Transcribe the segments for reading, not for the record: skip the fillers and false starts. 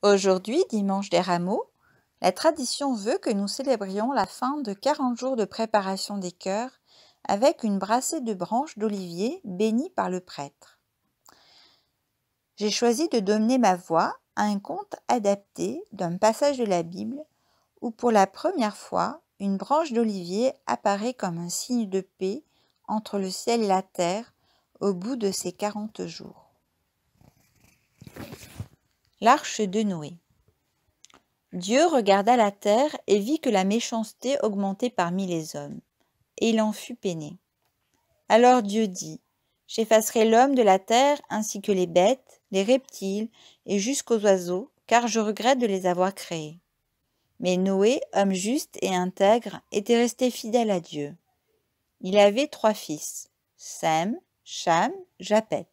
Aujourd'hui, dimanche des Rameaux, la tradition veut que nous célébrions la fin de 40 jours de préparation des cœurs avec une brassée de branches d'olivier bénies par le prêtre. J'ai choisi de donner ma voix à un conte adapté d'un passage de la Bible où pour la première fois, une branche d'olivier apparaît comme un signe de paix entre le ciel et la terre au bout de ces 40 jours. L'arche de Noé. Dieu regarda la terre et vit que la méchanceté augmentait parmi les hommes, et il en fut peiné. Alors Dieu dit, « J'effacerai l'homme de la terre ainsi que les bêtes, les reptiles et jusqu'aux oiseaux, car je regrette de les avoir créés. » Mais Noé, homme juste et intègre, était resté fidèle à Dieu. Il avait 3 fils, Sem, Cham, Japheth.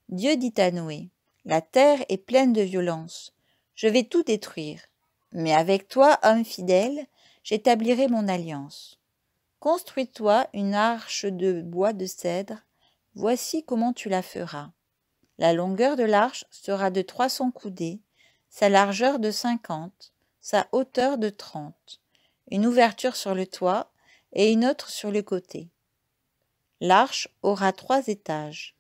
Dieu dit à Noé, « La terre est pleine de violence. Je vais tout détruire. Mais avec toi, homme fidèle, j'établirai mon alliance. Construis-toi une arche de bois de cèdre. Voici comment tu la feras. La longueur de l'arche sera de 300 coudées, sa largeur de 50, sa hauteur de 30, une ouverture sur le toit et une autre sur le côté. L'arche aura 3 étages.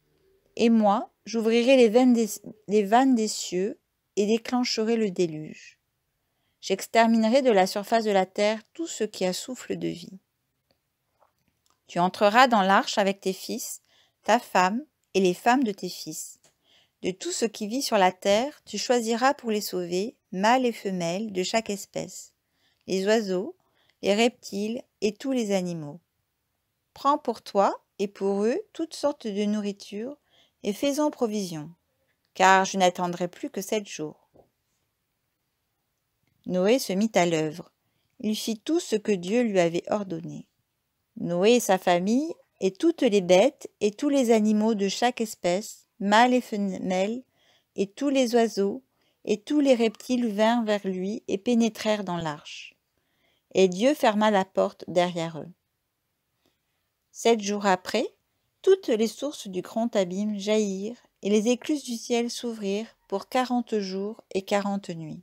Et moi, j'ouvrirai les vannes des cieux et déclencherai le déluge. J'exterminerai de la surface de la terre tout ce qui a souffle de vie. Tu entreras dans l'arche avec tes fils, ta femme et les femmes de tes fils. De tout ce qui vit sur la terre, tu choisiras pour les sauver, mâles et femelles de chaque espèce, les oiseaux, les reptiles et tous les animaux. Prends pour toi et pour eux toutes sortes de nourriture et fais-en provision, car je n'attendrai plus que 7 jours. Noé se mit à l'œuvre. Il fit tout ce que Dieu lui avait ordonné. Noé et sa famille, et toutes les bêtes, et tous les animaux de chaque espèce, mâles et femelles, et tous les oiseaux, et tous les reptiles vinrent vers lui et pénétrèrent dans l'arche. Et Dieu ferma la porte derrière eux. 7 jours après, toutes les sources du grand abîme jaillirent, et les écluses du ciel s'ouvrirent pour 40 jours et 40 nuits.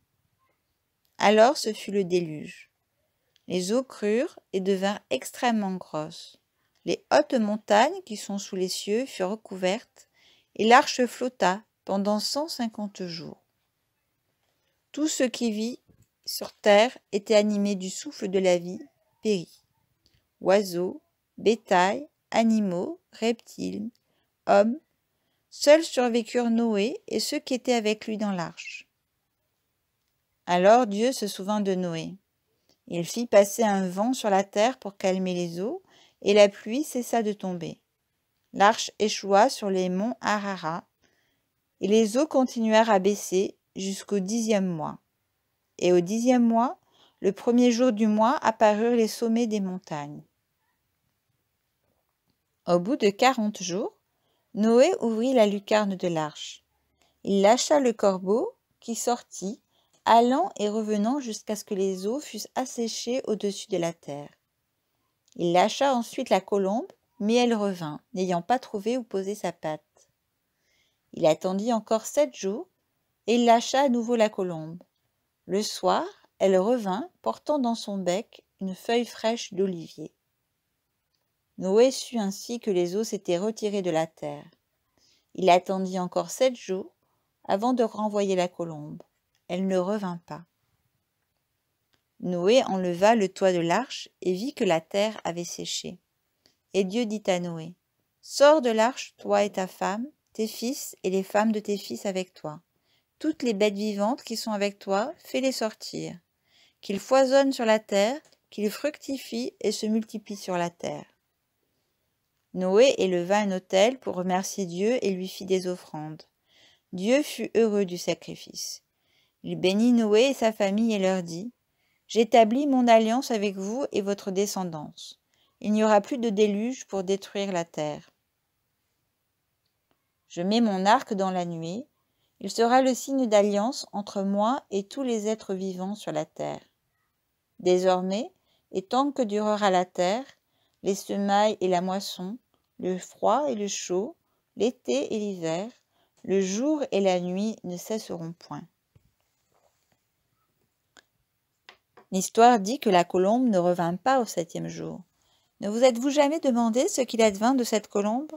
Alors ce fut le déluge. Les eaux crurent et devinrent extrêmement grosses. Les hautes montagnes qui sont sous les cieux furent recouvertes, et l'arche flotta pendant 150 jours. Tout ce qui vit sur terre était animé du souffle de la vie, périt. Oiseaux, bétail, animaux, reptiles, hommes, seuls survécurent Noé et ceux qui étaient avec lui dans l'arche. Alors Dieu se souvint de Noé. Il fit passer un vent sur la terre pour calmer les eaux, et la pluie cessa de tomber. L'arche échoua sur les monts Ararat, et les eaux continuèrent à baisser jusqu'au 10e mois. Et au 10e mois, le premier jour du mois, apparurent les sommets des montagnes. Au bout de 40 jours, Noé ouvrit la lucarne de l'arche. Il lâcha le corbeau, qui sortit, allant et revenant jusqu'à ce que les eaux fussent asséchées au-dessus de la terre. Il lâcha ensuite la colombe, mais elle revint, n'ayant pas trouvé où poser sa patte. Il attendit encore 7 jours, et il lâcha à nouveau la colombe. Le soir, elle revint, portant dans son bec une feuille fraîche d'olivier. Noé sut ainsi que les eaux s'étaient retirées de la terre. Il attendit encore 7 jours, avant de renvoyer la colombe. Elle ne revint pas. Noé enleva le toit de l'arche et vit que la terre avait séché. Et Dieu dit à Noé, « Sors de l'arche, toi et ta femme, tes fils et les femmes de tes fils avec toi. Toutes les bêtes vivantes qui sont avec toi, fais-les sortir. Qu'ils foisonnent sur la terre, qu'ils fructifient et se multiplient sur la terre. » Noé éleva un autel pour remercier Dieu et lui fit des offrandes. Dieu fut heureux du sacrifice. Il bénit Noé et sa famille et leur dit, « J'établis mon alliance avec vous et votre descendance. Il n'y aura plus de déluge pour détruire la terre. Je mets mon arc dans la nuée. Il sera le signe d'alliance entre moi et tous les êtres vivants sur la terre. Désormais, et tant que durera la terre, les semailles et la moisson, le froid et le chaud, l'été et l'hiver, Le jour et la nuit ne cesseront point. L'histoire dit que la colombe ne revint pas au 7e jour. Ne vous êtes-vous jamais demandé ce qu'il advint de cette colombe?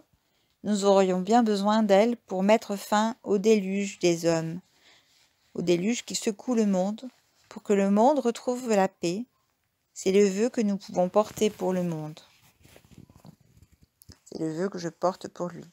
Nous aurions bien besoin d'elle pour mettre fin au déluge des hommes, au déluge qui secoue le monde, pour que le monde retrouve la paix. C'est le vœu que nous pouvons porter pour le monde. C'est le vœu que je porte pour lui.